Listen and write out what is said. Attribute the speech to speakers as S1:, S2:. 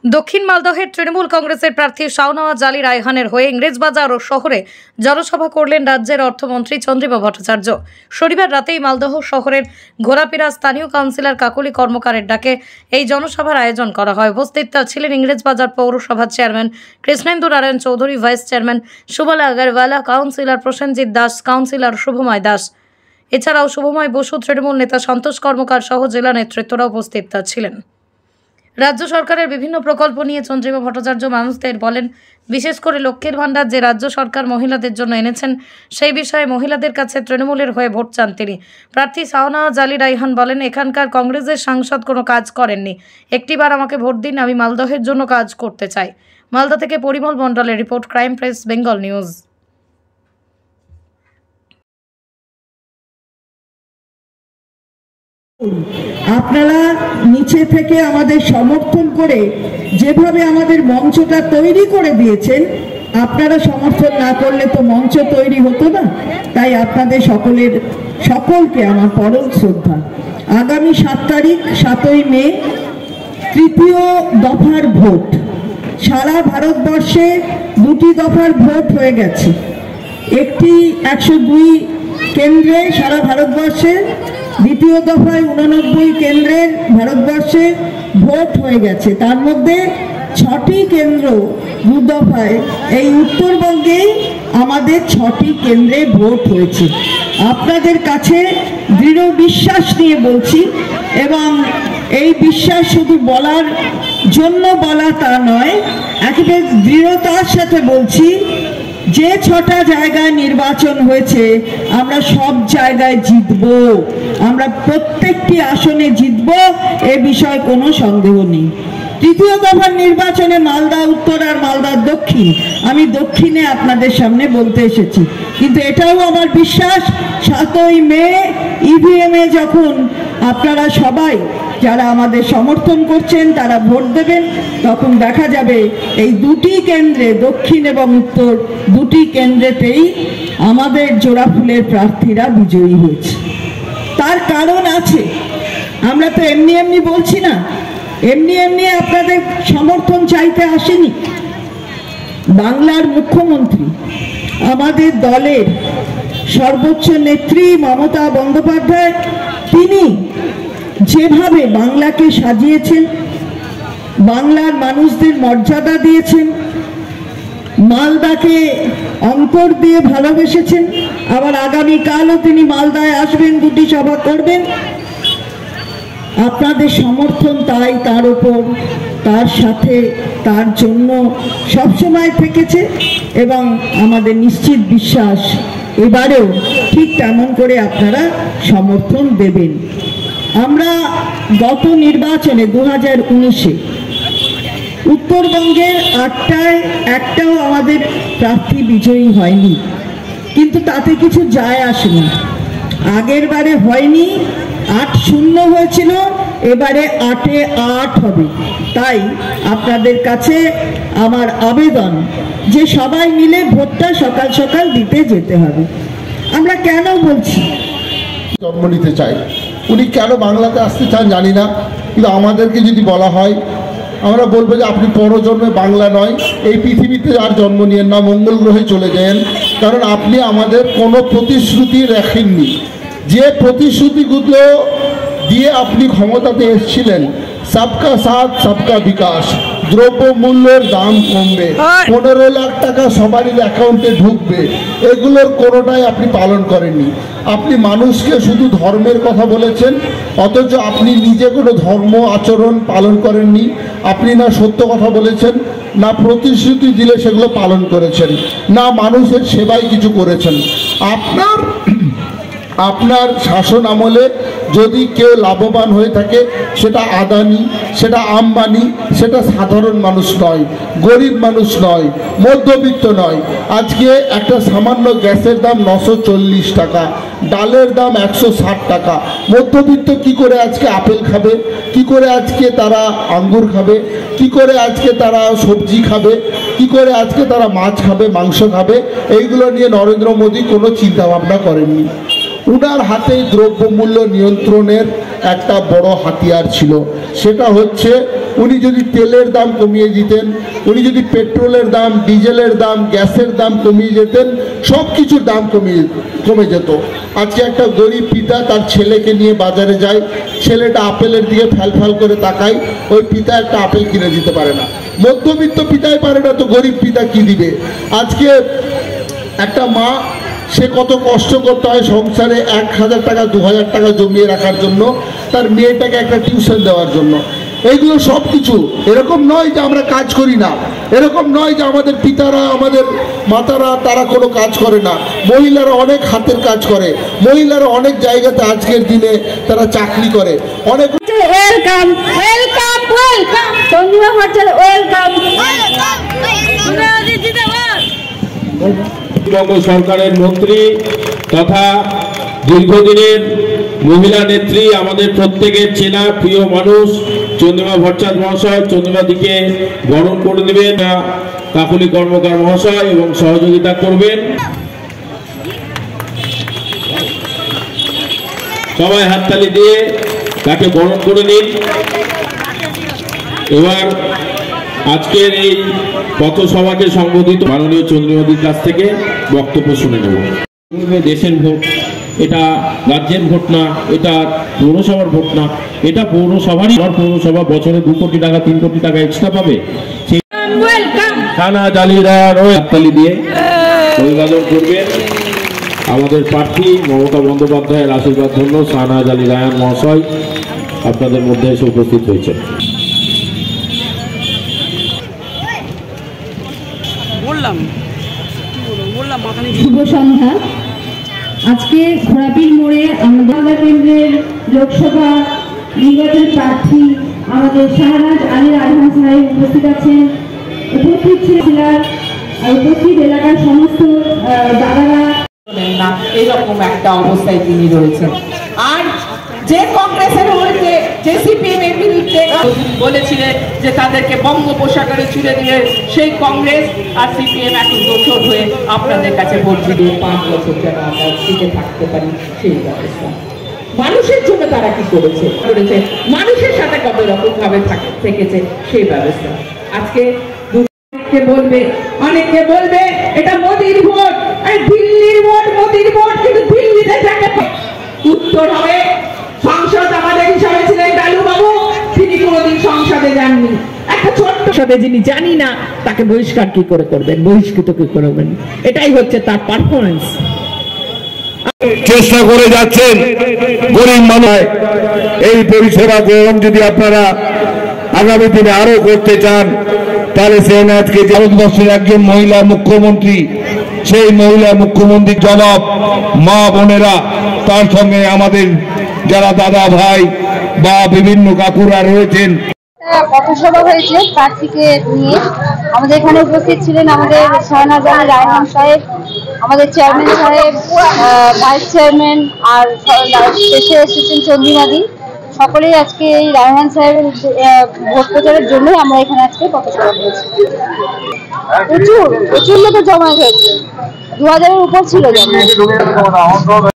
S1: দক্ষিণ মালদহের তৃণমূল কংগ্রেসের প্রার্থী শাওনওয়াজ আলী রায়হানের হয়ে ইংরেজবাজার ও শহরে জনসভা করলেন রাজ্যের অর্থমন্ত্রী চন্দ্রিমা ভট্টাচার্য। শনিবার রাতেই মালদহ শহরের ঘোড়াপিরা স্থানীয় কাউন্সিলর কাকলি কর্মকারের ডাকে এই জনসভার আয়োজন করা হয়। উপস্থিত ছিলেন ইংরেজবাজার পৌরসভার chairman Krishnendu Narayan Chowdhury, vice chairman Subala Agarwala, councillor Prosenjit Das, councillor Subhamoy Das. এছাড়াও শুভময় বসু, তৃণমূল নেতা সন্তোষ কর্মকার সহ জেলা নেতৃত্বরা উপস্থিত ছিলেন। রাজ্য সরকারের বিভিন্ন প্রকল্প নিয়ে চন্দ্রিমা ভট্টাচার্য মানুষদের বলেন, বিশেষ করে লক্ষ্মীর ভাণ্ডার যে রাজ্য সরকার মহিলাদের জন্য এনেছেন সেই বিষয়ে মহিলাদের কাছে তৃণমূলের হয়ে ভোট চান তিনি। প্রার্থী শাওনওয়াজ আলী রায়হান বলেন, এখানকার কংগ্রেসের সাংসদ কোনো কাজ করেননি, একটিবার আমাকে ভোট দিন, আমি মালদহের জন্য কাজ করতে চাই। মালদা থেকে পরিমল মণ্ডলের report, crime press Bengal news.
S2: আপনারা নিচে থেকে আমাদের সমর্থন করে যেভাবে আমাদের মঞ্চটা তৈরি করে দিয়েছেন, আপনারা সমর্থন না করলে তো মঞ্চ তৈরি হতো না। তাই আপনাদের সকলকে আমার পরম শ্রদ্ধা। আগামী 7 তারিখ 7ই মে তৃতীয় দফার ভোট। সারা ভারতবর্ষে 2টি দফার ভোট হয়ে গেছে। একটি 102 কেন্দ্রে সারা ভারতবর্ষে, দ্বিতীয় দফায় 89 কেন্দ্রের ভারতবর্ষে ভোট হয়ে গেছে। তার মধ্যে 6টি কেন্দ্র 2 দফায় এই উত্তরবঙ্গেই আমাদের 6টি কেন্দ্রে ভোট হয়েছে। আপনাদের কাছে দৃঢ় বিশ্বাস নিয়ে বলছি, এবং এই বিশ্বাস শুধু বলার জন্য বলা তা নয়, একেবারে দৃঢ়তার সাথে বলছি, যে 6টা জায়গায় নির্বাচন হয়েছে আমরা সব জায়গায় জিতব, আমরা প্রত্যেকটি আসনে জিতব, এ বিষয়ে কোনো সন্দেহ নেই। তৃতীয় দফার নির্বাচনে মালদা উত্তর আর মালদা দক্ষিণ, আমি দক্ষিণে আপনাদের সামনে বলতে এসেছি, কিন্তু এটাও আমার বিশ্বাস 7ই মে ইভিএমে যখন আপনারা সবাই যারা আমাদের সমর্থন করছেন তারা ভোট দেবেন, তখন দেখা যাবে এই 2টি কেন্দ্রে, দক্ষিণ এবং উত্তর 2টি কেন্দ্রেতেই আমাদের জোড়াফুলের প্রার্থীরা বিজয়ী হয়েছে। তার কারণ আছে, আমরা তো এমনি এমনি বলছি না, এমনি এমনি আপনাদের সমর্থন চাইতে আসেনি। বাংলার মুখ্যমন্ত্রী, আমাদের দলের সর্বোচ্চ নেত্রী মমতা বন্দ্যোপাধ্যায়, তিনি যেভাবে বাংলাকে সাজিয়েছেন, বাংলার মানুষদের মর্যাদা দিয়েছেন, মালদাকে অন্তর দিয়ে ভালোবেসেছেন। আবার আগামীকালও তিনি মালদায় আসবেন, 2টি সভা করবেন। আপনাদের সমর্থন তাই তার উপর, তার সাথে, তার জন্য সবসময় থেকেছে, এবং আমাদের নিশ্চিত বিশ্বাস এবারেও ঠিক তেমন করে আপনারা সমর্থন দেবেন। আমরা গত নির্বাচনে 2019-এ উত্তরবঙ্গের 8টায় একটাও আমাদের প্রার্থী বিজয়ী হয়নি, কিন্তু তাতে কিছু যায় আসেনি। আগের বারে হয়নি, 8-0 হয়েছিল, এবারে 8-এ 8 হবে। তাই আপনাদের কাছে আমার আবেদন যে সবাই মিলে ভোটটা সকাল সকাল দিতে যেতে হবে। আমরা কেন বলছি
S3: জন্ম নিতে চাই, উনি কেন বাংলাতে আসতে চান জানি না, কিন্তু আমাদেরকে যদি বলা হয় আমরা বলবো যে আপনি পরজন্মে বাংলা নয়, এই পৃথিবীতে আর জন্ম নিয়েন না, মঙ্গল গ্রহে চলে যান, কারণ আপনি আমাদের কোনো প্রতিশ্রুতি রাখেননি। যে প্রতিশ্রুতিগুলো দিয়ে আপনি ক্ষমতাতে এসেছিলেন, সবকা সাথ সবকা বিকাশ, দ্রব্যমূল্যের দাম কমবে, 15 লাখ টাকা সবারই অ্যাকাউন্টে ঢুকবে, এগুলোর কোনোটাই আপনি পালন করেননি। আপনি মানুষকে শুধু ধর্মের কথা বলেছেন, অথচ আপনি নিজে কোনো ধর্ম আচরণ পালন করেননি। আপনি না সত্য কথা বলেছেন, না প্রতিশ্রুতি দিলে সেগুলো পালন করেছেন, না মানুষের সেবায় কিছু করেছেন। আপনার শাসন আমলে যদি কেউ লাভবান হয়ে থাকে, সেটা আদানি, সেটা আম্বানি, সেটা সাধারণ মানুষ নয়, গরিব মানুষ নয়, মধ্যবিত্ত নয়। আজকে একটা সামান্য গ্যাসের দাম 940 টাকা, ডালের দাম 160 টাকা। মধ্যবিত্ত কি করে আজকে আপেল খাবে, কি করে আজকে তারা আঙ্গুর খাবে, কি করে আজকে তারা সবজি খাবে, কি করে আজকে তারা মাছ খাবে, মাংস খাবে? এইগুলো নিয়ে নরেন্দ্র মোদী কোনো চিন্তা ভাবনা করেননি। উনার হাতে দ্রব্যমূল্য নিয়ন্ত্রণের একটা বড় হাতিয়ার ছিল, সেটা হচ্ছে উনি যদি তেলের দাম কমিয়ে দিতেন, উনি যদি পেট্রোলের দাম, ডিজেলের দাম, গ্যাসের দাম কমিয়ে যেতেন, সব কিছুর দাম কমে যেত। আজকে একটা গরিব পিতা তার ছেলেকে নিয়ে বাজারে যায়, ছেলেটা আপেলের দিকে ফ্যাল করে তাকায়, ওই পিতা একটা আপেল কিনে দিতে পারে না। মধ্যবিত্ত পিতাই পারে না, তো গরিব পিতা কি দিবে? আজকে একটা মা, সে কত কষ্ট করতে হয় সংসারে 1000 টাকা 2000 টাকা জমিয়ে রাখার জন্য, তার মেয়েটাকে একটা টিউশন দেওয়ার জন্য। এইগুলো সব কিছু এরকম নয় যে আমরা কাজ করি না, এরকম নয় যে আমাদের পিতারা, আমাদের মাতারা তারা কোনো কাজ করে না। মহিলারা অনেক হাতের কাজ করে, মহিলারা অনেক জায়গাতে আজকের দিনে তারা চাকরি করে। অনেক
S4: welcome welcome welcome Chandrima Bhattacharya welcome.
S5: Paschimbanga সরকারের মন্ত্রী তথা দীর্ঘদিনের মহিলা নেত্রী, আমাদের প্রত্যেকের চেনা প্রিয় মানুষ চন্দ্রিমা ভট্টাচার্য মহাশয় চন্দ্রিমাদিকে বরণ করে দেবেন কাকুলি কর্মকার মহাশয় এবং সহযোগিতা করবেন। সবাই হাততালি দিয়ে তাকে বরণ করে নিন। এবার আজকের এই পথসভাকে সম্বোধিত মাননীয় চন্দ্রিমাদির কাছ থেকে বক্তব্য শুনে নেব। দেশের ভোট, এটা রাজ্যের ভোট না, এটা পৌরসভার ভোট না, এটা পৌরসভারই। পৌরসভা বছরে 2 কোটি টাকা 3 কোটি টাকা এক্সট্রা পাবে। থানা জালিরার হাততালি দিয়ে অভিবাদন করবেন আমাদের প্রার্থী মমতা বন্দ্যোপাধ্যায়ের আশীর্বাদ ধন্য শাহনাজ আলী রায়হান মহাশয় আপনাদের মধ্যে এসে উপস্থিত হয়েছেন।
S4: শুভ সন্ধ্যা। আজকে ঘোড়াপির মোড়ে আমাদের কেন্দ্রের লোকসভা নির্বাচন প্রার্থী আমাদের শাহনাজ আলী রায়হান সাহেব উপস্থিত আছেন। উপস্থিত ছিলেন উপস্থিত এলাকার সমস্ত দাদারা।
S2: এরকম একটা অবস্থায় তিনি রয়েছেন। আর যে কংগ্রেসের বিরুদ্ধে, যে সিপিএম এর বিরুদ্ধে বলেছিলেন যে তাদেরকে বঙ্গোপসাগরে ছুড়ে দিয়ে, সেই কংগ্রেস আর সিপিএম এখন দোষর হয়ে আপনাদের কাছে বলছি দিয়ে 5 বছর যেন আমরা টিকে থাকতে পারি সেই ব্যবস্থা। মানুষের জন্য তারা কি করেছে, মানুষের সাথে কত রকম ভাবে থেকেছে সেই ব্যবস্থা। আজকে অনেকে বলবে এটা মোদির ভোট, দিল্লির ভোট, মোদির ভোট, কিন্তু দিল্লিতে যাকে উত্তর হবে সংসদ আমাদের হিসাবে ছিলেন ডালু বাবু, তিনি কোনোদিন সংসদে যাননি। একটা ছোট্ট সাথে যিনি জানি না তাকে বহিষ্কার কি করে করবেন, বহিষ্কৃত কি করবেন, এটাই হচ্ছে তার পারফরমেন্স।
S6: চেষ্টা করে যাচ্ছেন গরিব মানুষ এই পরিষেবা গ্রহণ যদি আপনারা আগামী দিনে আরো করতে চান, তাহলে আজকে ভারতবর্ষের একজন মহিলা মুখ্যমন্ত্রী, সেই মহিলা মুখ্যমন্ত্রীর জবাব মা বোনেরা, তার সঙ্গে আমাদের যারা দাদা ভাই বা বিভিন্ন কাকুরা রয়েছেন।
S4: পথসভা হয়েছে প্রার্থীকে নিয়ে। আমাদের এখানে উপস্থিত ছিলেন আমাদের শাহনাজ আলী রায়হান সাহেব, আমাদের চেয়ারম্যান সাহেব, ভাইস চেয়ারম্যান, আর শেষে এসেছেন চন্দ্রিমাদি। সকলেই আজকে এই রায়হান সাহেবের ভোট প্রচারের জন্যই আমরা এখানে আজকে পথসভা করেছি। প্রচুর লোকের জমা হয়েছে, 2000-এর উপর ছিল জমা।